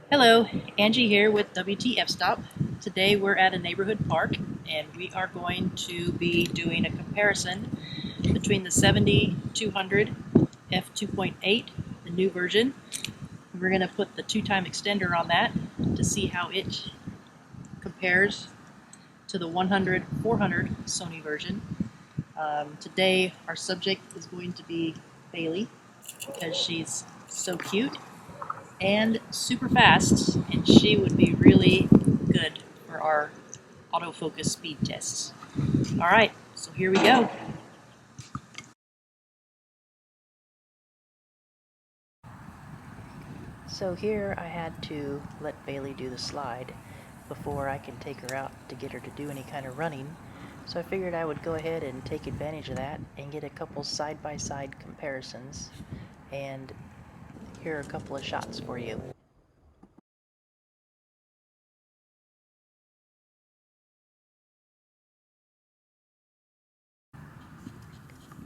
Hello, Angie here with FSTOP. Today we're at a neighborhood park and we are going to be doing a comparison between the 70-200 F2.8, the new version. We're going to put the 2-time extender on that to see how it compares to the 100-400 Sony version. Today our subject is going to be Bailey because she's so cute and super fast, and she would be really good for our autofocus speed tests. All right, so here we go. So here I had to let Bailey do the slide before I can take her out to get her to do any kind of running. So I figured I would go ahead and take advantage of that and get a couple side-by-side comparisons. And here are a couple of shots for you.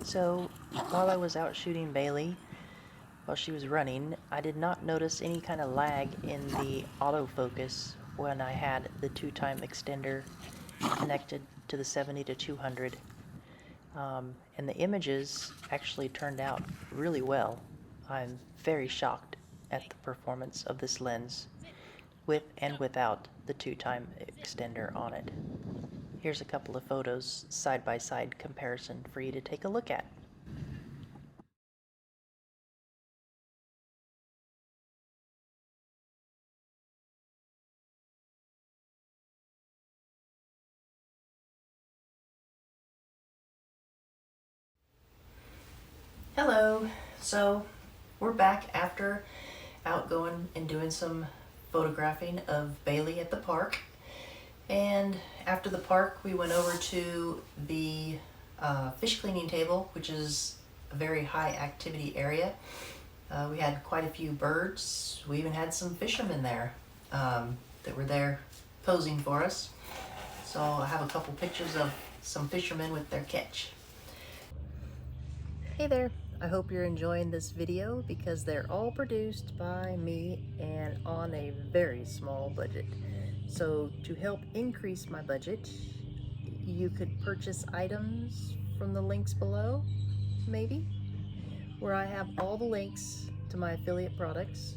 So while I was out shooting Bailey, while she was running, I did not notice any kind of lag in the autofocus when I had the 2-time extender connected to the 70-200. And the images actually turned out really well. I'm very shocked at the performance of this lens with and without the 2-time extender on it. Here's a couple of photos, side-by-side comparison for you to take a look at. Hello! So we're back after out going and doing some photographing of Bailey at the park. And after the park, we went over to the fish cleaning table, which is a very high activity area. We had quite a few birds. We even had some fishermen there that were there posing for us. So I have a couple pictures of some fishermen with their catch. Hey there! I hope you're enjoying this video because they're all produced by me and on a very small budget. So to help increase my budget, you could purchase items from the links below, maybe, where I have all the links to my affiliate products.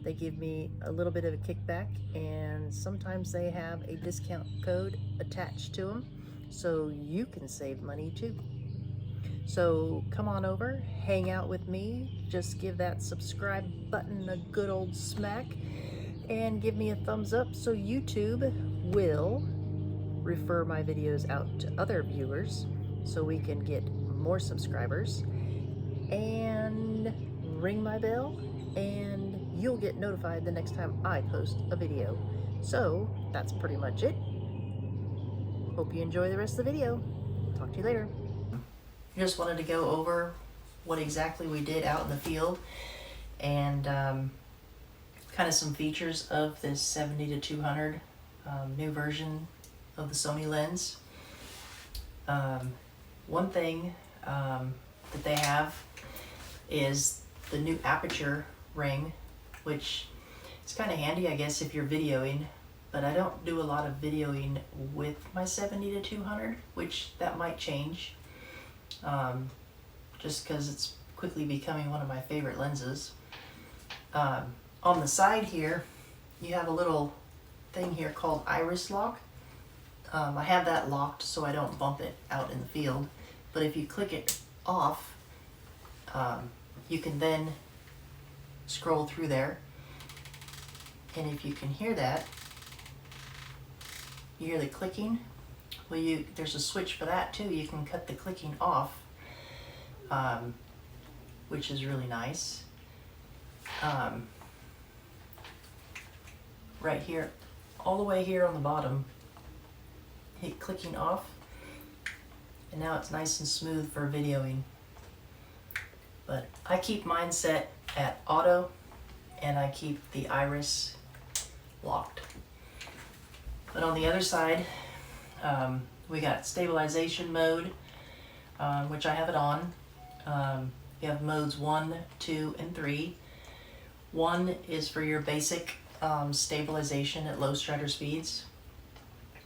They give me a little bit of a kickback, and sometimes they have a discount code attached to them, so you can save money too. So come on over, hang out with me, just give that subscribe button a good old smack, and give me a thumbs up so YouTube will refer my videos out to other viewers so we can get more subscribers, and ring my bell and you'll get notified the next time I post a video. So that's pretty much it. Hope you enjoy the rest of the video. Talk to you later. Just wanted to go over what exactly we did out in the field and kind of some features of this 70-200 new version of the Sony lens. One thing that they have is the new aperture ring, which is kind of handy, I guess, if you're videoing, but I don't do a lot of videoing with my 70-200, which that might change, just because it's quickly becoming one of my favorite lenses. On the side here, you have a little thing here called iris lock. I have that locked so I don't bump it out in the field, but if you click it off, you can then scroll through there, and if you can hear that, you hear the clicking. Well, there's a switch for that too. You can cut the clicking off, which is really nice. Right here, all the way here on the bottom, hit clicking off, and now it's nice and smooth for videoing. But I keep mine set at auto, and I keep the iris locked. But on the other side, we got Stabilization Mode, which I have it on. You have modes 1, 2, and 3. One is for your basic stabilization at low shutter speeds.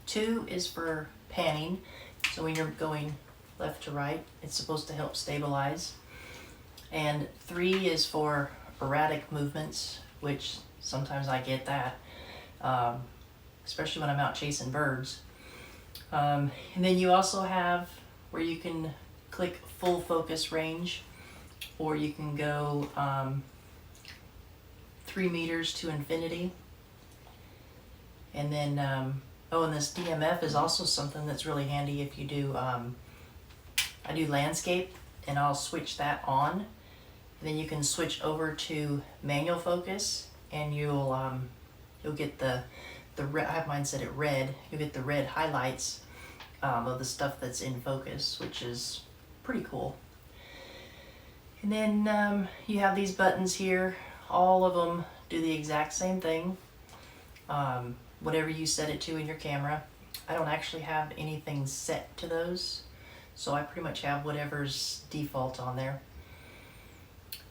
2 is for panning, so when you're going left to right, it's supposed to help stabilize. And 3 is for erratic movements, which sometimes I get that, especially when I'm out chasing birds. And then you also have where you can click full focus range, or you can go 3 meters to infinity. And then, oh, and this DMF is also something that's really handy if you do, I do landscape, and I'll switch that on. And then you can switch over to manual focus, and you'll get the red, I have mine set at red, you'll get the red highlights of the stuff that's in focus, which is pretty cool. And then you have these buttons here. All of them do the exact same thing. Whatever you set it to in your camera. I don't actually have anything set to those, so I pretty much have whatever's default on there.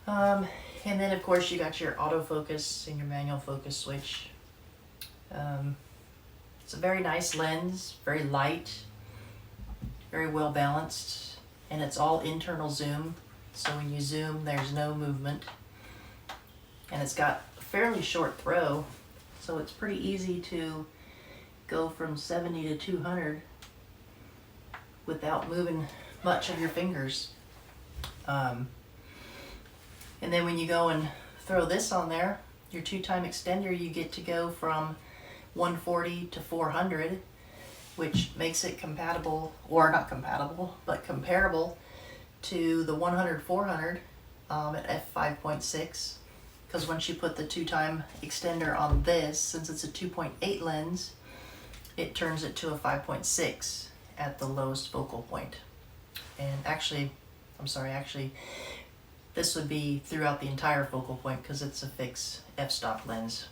And then of course you got your autofocus and your manual focus switch. It's a very nice lens, very light, very well balanced, and it's all internal zoom, so when you zoom there's no movement. And it's got a fairly short throw, so it's pretty easy to go from 70 to 200 without moving much of your fingers. And then when you go and throw this on there, your 2-time extender, you get to go from 140 to 400, which makes it compatible, or not compatible, but comparable to the 100-400 at f5.6. Because once you put the 2-time extender on this, since it's a 2.8 lens, it turns it to a 5.6 at the lowest focal point. And actually, this would be throughout the entire focal point because it's a fixed f-stop lens.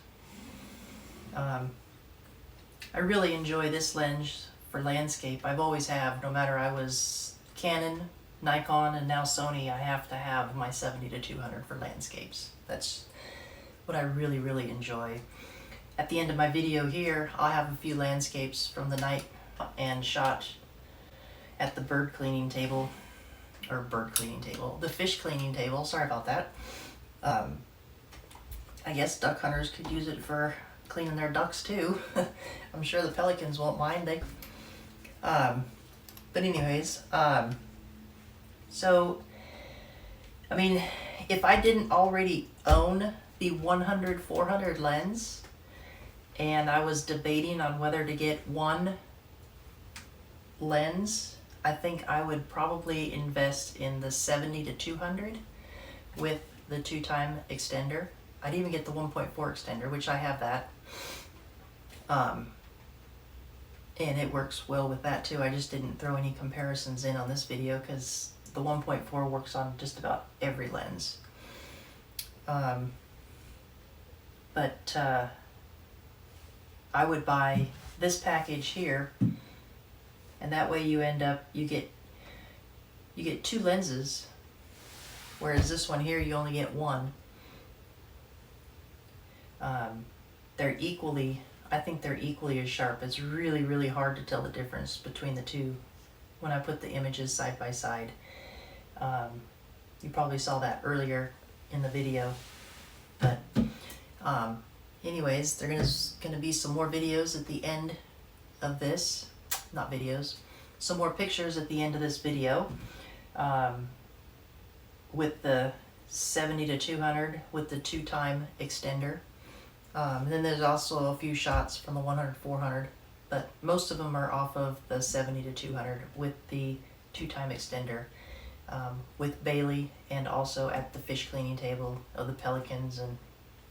I really enjoy this lens for landscape. I've always have, no matter I was Canon, Nikon, and now Sony, I have to have my 70 to 200 for landscapes. That's what I really, really enjoy. At the end of my video here, I'll have a few landscapes from the night and shot at the bird cleaning table, or the fish cleaning table, sorry about that. I guess duck hunters could use it for cleaning their ducks too. I'm sure the pelicans won't mind. But anyways, so, I mean, if I didn't already own the 100-400 lens, and I was debating on whether to get one lens, I think I would probably invest in the 70 to 200 with the 2-time extender. I'd even get the 1.4 extender, which I have that. And it works well with that too. I just didn't throw any comparisons in on this video because the 1.4 works on just about every lens. But I would buy this package here, and that way you get 2 lenses, whereas this one here you only get 1. I think they're equally as sharp. It's really, really hard to tell the difference between the two when I put the images side by side. You probably saw that earlier in the video, but anyways, there's gonna be some more videos at the end of this, some more pictures at the end of this video, with the 70 to 200 with the 2-time extender. And then there's also a few shots from the 100-400, but most of them are off of the 70 to 200 with the 2-time extender, with Bailey, and also at the fish cleaning table of the pelicans and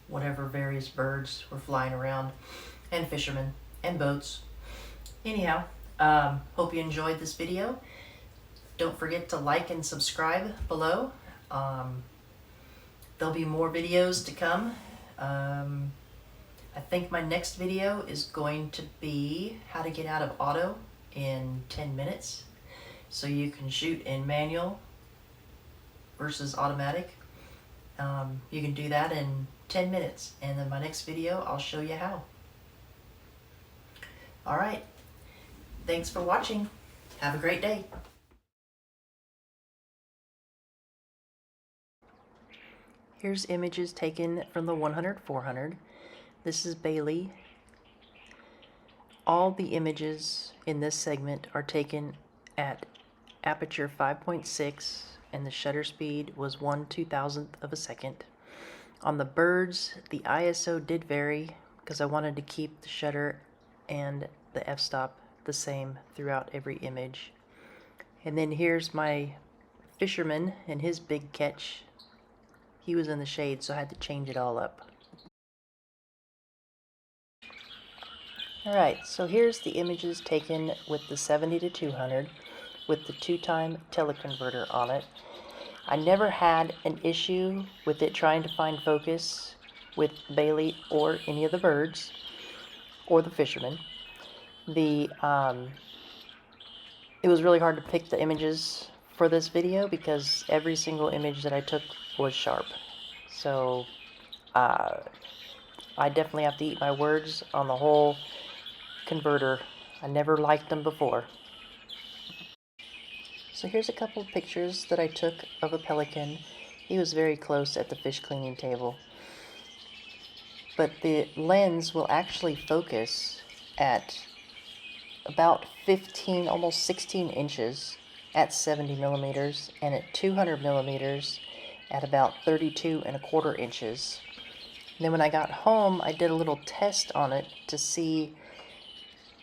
whatever various birds were flying around, and fishermen and boats. Anyhow, hope you enjoyed this video. Don't forget to like and subscribe below. There'll be more videos to come. I think my next video is going to be how to get out of auto in 10 minutes. So you can shoot in manual versus automatic. You can do that in 10 minutes, and in my next video I'll show you how. Alright, thanks for watching. Have a great day. Here's images taken from the 100-400. This is Bailey. All the images in this segment are taken at aperture 5.6, and the shutter speed was 1/2000th of a second. On the birds, the ISO did vary because I wanted to keep the shutter and the f-stop the same throughout every image. And then here's my fisherman and his big catch. He was in the shade, so I had to change it all up. Alright, so here's the images taken with the 70-200 with the 2-time teleconverter on it. I never had an issue with it trying to find focus with Bailey or any of the birds or the fishermen. It was really hard to pick the images for this video because every single image that I took was sharp. So I definitely have to eat my words on the whole converter. I never liked them before. So here's a couple of pictures that I took of a pelican. He was very close at the fish cleaning table. But the lens will actually focus at about 15, almost 16 inches at 70 millimeters, and at 200 millimeters at about 32.25 inches. And then when I got home, I did a little test on it to see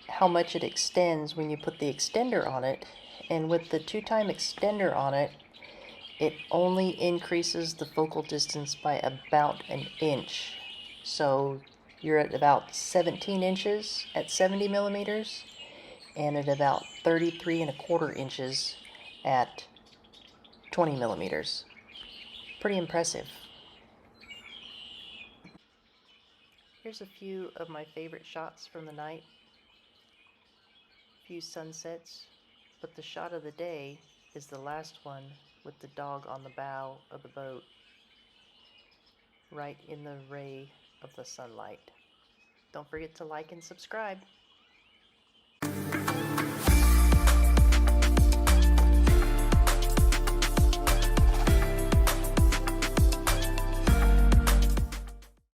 how much it extends when you put the extender on it. And with the 2-time extender on it, it only increases the focal distance by about an inch. So you're at about 17 inches at 70 millimeters and at about 33.25 inches at 20 millimeters. Pretty impressive. Here's a few of my favorite shots from the night. A few sunsets, but the shot of the day is the last one with the dog on the bow of the boat, right in the ray of the sunlight. Don't forget to like and subscribe.